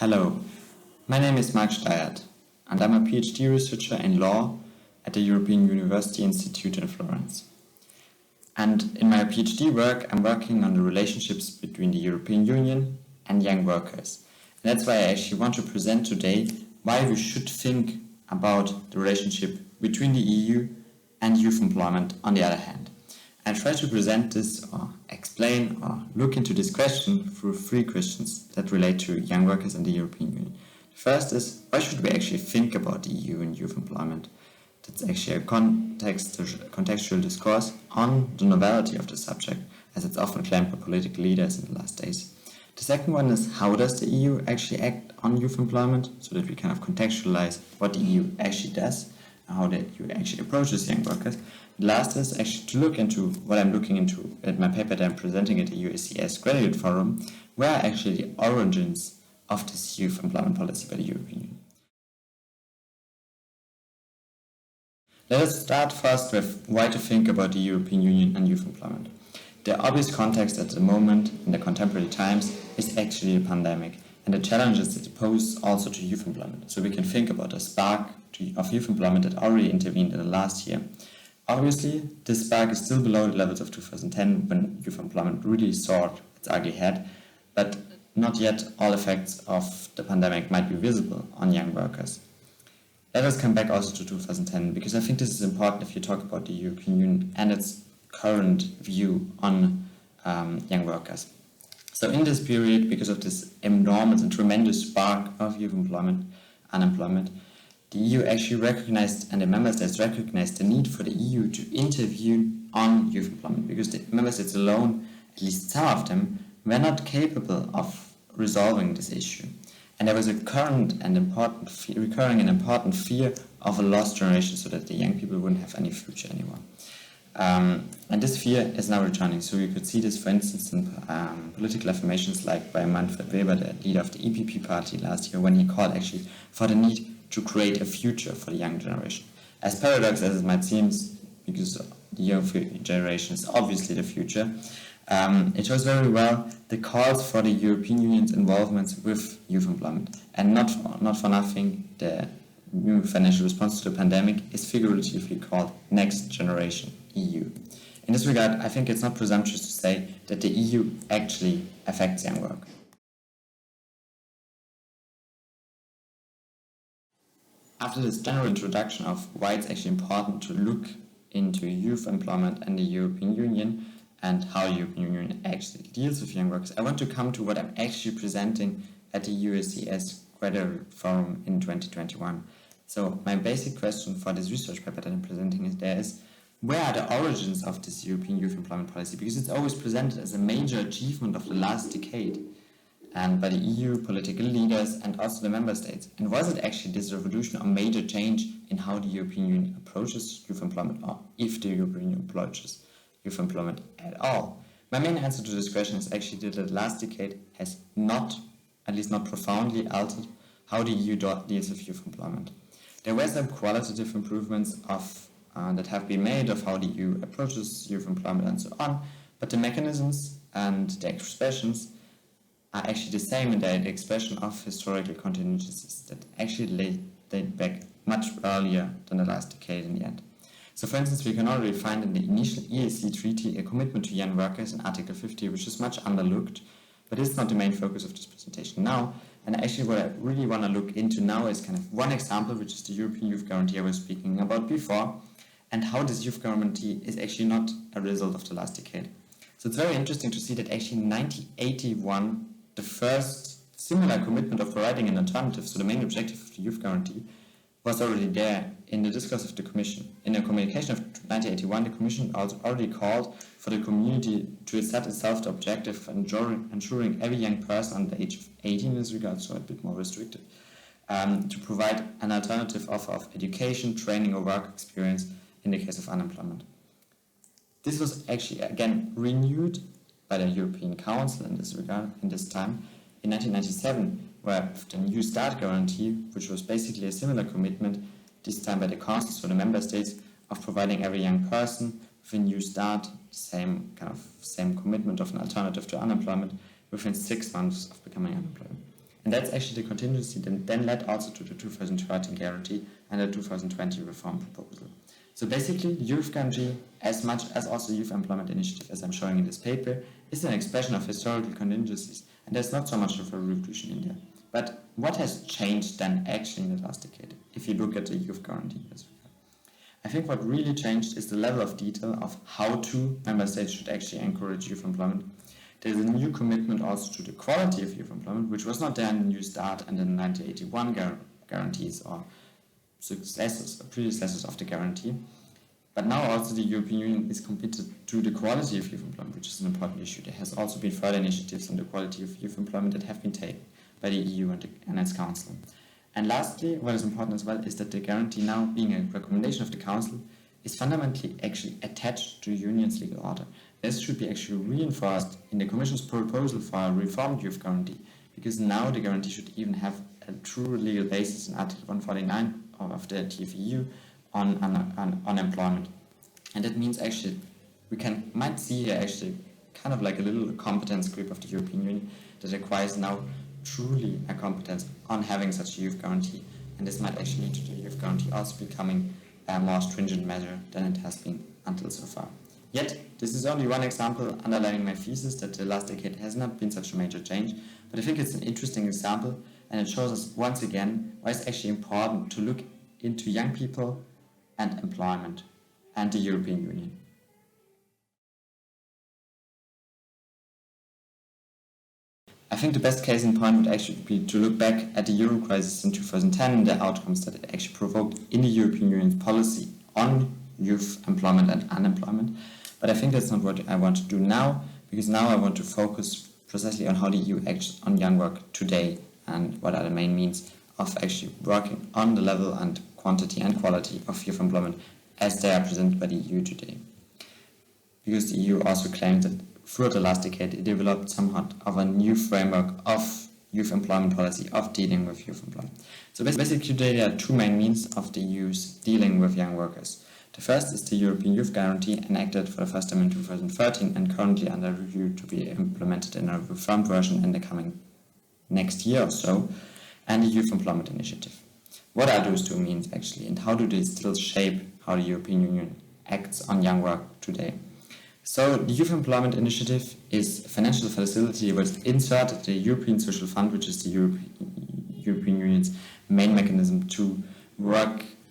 Hello, my name is Marc Steiert, and I'm a PhD researcher in law at the European University Institute in Florence. And in my PhD work, I'm working on the relationships between the European Union and young workers. And that's why I actually want to present today why we should think about the relationship between the EU and youth employment on the other hand. And try to present this or explain or look into this question through three questions that relate to young workers and the European Union. The first is, why should we actually think about the EU and youth employment? That's actually a contextual discourse on the novelty of the subject, as it's often claimed by political leaders in the last days. The second one is, how does the EU actually act on youth employment, so that we kind of contextualize what the EU actually does and how the EU actually approaches young workers. The last is actually to look into what I'm looking into at my paper that I'm presenting at the UACES Graduate Forum, where are actually the origins of this youth employment policy by the European Union. Let us start first with why to think about the European Union and youth employment. The obvious context at the moment in the contemporary times is actually the pandemic and the challenges it poses also to youth employment. So we can think about a spark of youth employment that already intervened in the last year. Obviously, this spark is still below the levels of 2010 when youth employment really soared its ugly head, but not yet all effects of the pandemic might be visible on young workers. Let us come back also to 2010, because I think this is important if you talk about the European Union and its current view on young workers. So in this period, because of this enormous and tremendous spark of youth unemployment, the EU actually recognized, and the member states recognized the need for the EU to intervene on youth employment, because the member states alone, at least some of them, were not capable of resolving this issue. And there was a recurring and important fear of a lost generation, so that the young people wouldn't have any future anymore. And this fear is now returning. So you could see this, for instance, in political affirmations like by Manfred Weber, the leader of the EPP party last year, when he called actually for the need to create a future for the young generation. As paradox as it might seem, because the young generation is obviously the future, it shows very well the calls for the European Union's involvement with youth employment. And not for nothing, the new financial response to the pandemic is figuratively called Next Generation EU. In this regard, I think it's not presumptuous to say that the EU actually affects young work. After this general introduction of why it's actually important to look into youth employment and the European Union and how the European Union actually deals with young workers, I want to come to what I'm actually presenting at the UACES Graduate Forum in 2021. So my basic question for this research paper that I'm presenting is where are the origins of this European youth employment policy? Because it's always presented as a major achievement of the last decade, and by the EU, political leaders, and also the member states. And was it actually this revolution or major change in how the European Union approaches youth employment, or if the European Union approaches youth employment at all? My main answer to this question is actually that the last decade has not, at least not profoundly, altered how the EU deals with youth employment. There were some qualitative improvements that have been made of how the EU approaches youth employment and so on, but the mechanisms and the expressions are actually the same in the expression of historical continuities that actually date back much earlier than the last decade in the end. So for instance, we can already find in the initial EAC treaty a commitment to young workers in Article 50, which is much underlooked, but it's not the main focus of this presentation now. And actually what I really want to look into now is kind of one example, which is the European Youth Guarantee I was speaking about before, and how this youth guarantee is actually not a result of the last decade. So it's very interesting to see that actually in 1981, the first similar commitment of providing an alternative, so the main objective of the youth guarantee, was already there in the discourse of the Commission. In a communication of 1981, the Commission also already called for the community to set itself the objective of ensuring every young person under the age of 18 in this regard, so a bit more restricted, to provide an alternative offer of education, training or work experience in the case of unemployment. This was actually again renewed by the European Council in this regard, in this time, in 1997, where the New Start Guarantee, which was basically a similar commitment, this time by the Council, so the Member States, of providing every young person with a new start, same commitment of an alternative to unemployment within 6 months of becoming unemployed. And that's actually the contingency that then led also to the 2013 guarantee and the 2020 reform proposal. So basically, Youth Guarantee, as much as also Youth Employment Initiative, as I'm showing in this paper, is an expression of historical contingencies, and there's not so much of a revolution in there. But what has changed then actually in the last decade, if you look at the Youth Guarantee? I think what really changed is the level of detail of how member states should actually encourage youth employment. There's a new commitment also to the quality of youth employment, which was not there in the New Start and the 1981 guarantees or successors or predecessors of the guarantee. But now also the European Union is committed to the quality of youth employment, which is an important issue. There has also been further initiatives on the quality of youth employment that have been taken by the EU and its Council. And lastly, what is important as well is that the guarantee, now being a recommendation of the Council, is fundamentally actually attached to the Union's legal order. This should be actually reinforced in the Commission's proposal for a reformed youth guarantee, because now the guarantee should even have a true legal basis in Article 149 of the TFEU on employment. And that means actually we might see here actually kind of like a little competence grip of the European Union that requires now truly a competence on having such a youth guarantee, and this might actually lead to the youth guarantee also becoming a more stringent measure than it has been until so far. Yet, this is only one example underlining my thesis that the last decade has not been such a major change, but I think it's an interesting example, and it shows us once again why it's actually important to look into young people and employment and the European Union. I think the best case in point would actually be to look back at the Euro crisis in 2010 and the outcomes that it actually provoked in the European Union's policy on youth employment and unemployment. But I think that's not what I want to do now, because now I want to focus precisely on how the EU acts on young work today and what are the main means of actually working on the level and quantity and quality of youth employment as they are presented by the EU today. Because the EU also claimed that throughout the last decade, it developed somewhat of a new framework of youth employment policy, of dealing with youth employment. So basically today there are two main means of the EU's dealing with young workers. The first is the European Youth Guarantee, enacted for the first time in 2013 and currently under review to be implemented in a reformed version in the coming next year or so, and the Youth Employment Initiative. What are those two means actually, and how do they still shape how the European Union acts on young work today? So the Youth Employment Initiative is a financial facility which inserted the European Social Fund, which is the European Union's main mechanism to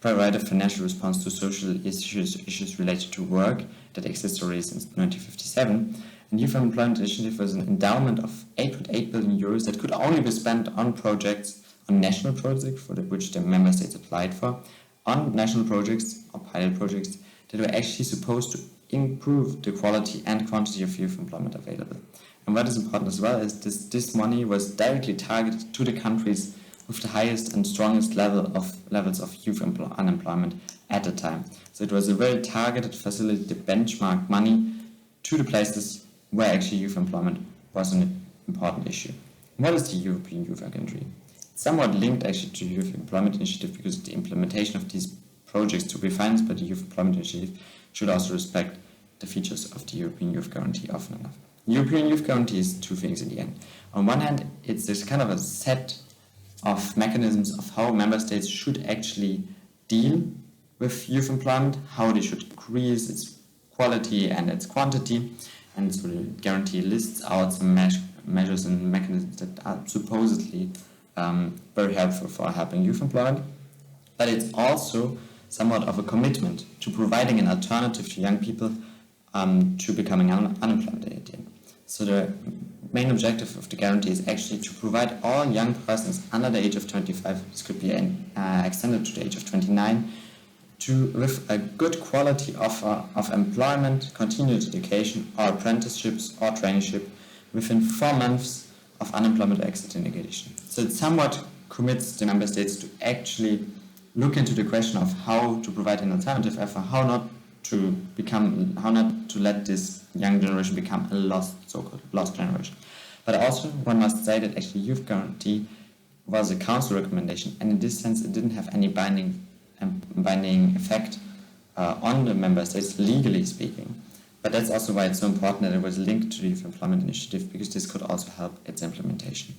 provide a financial response to social issues related to work that exists already since 1957. And the Youth Employment Initiative was an endowment of 8.8 billion euros that could only be spent on projects, on national projects for which the member states applied for, on national projects or pilot projects that were actually supposed to improve the quality and quantity of youth employment available. And what is important as well is this money was directly targeted to the countries with the highest and strongest levels of youth unemployment at the time. So it was a very targeted facility to benchmark money to the places where actually youth employment was an important issue. What is the European Youth Guarantee? It's somewhat linked actually to the Youth Employment Initiative, because the implementation of these projects to be financed by the Youth Employment Initiative should also respect the features of the European Youth Guarantee often enough. The European Youth Guarantee is two things in the end. On one hand, it's this kind of a set of mechanisms of how member states should actually deal with youth employment, how they should increase its quality and its quantity, and so the guarantee lists out some measures and mechanisms that are supposedly very helpful for helping youth employment, but it's also somewhat of a commitment to providing an alternative to young people to becoming unemployed at the end. So the main objective of the guarantee is actually to provide all young persons under the age of 25, this could be extended to the age of 29, with a good quality offer of employment, continued education, or apprenticeships or traineeship within 4 months of unemployment exit indication. So it somewhat commits the member states to actually look into the question of how to provide an alternative effort, how not to let this young generation become a so-called lost generation. But also, one must say that actually Youth Guarantee was a council recommendation, and in this sense it didn't have any binding effect on the member states, legally speaking. But that's also why it's so important that it was linked to the Youth Employment Initiative, because this could also help its implementation.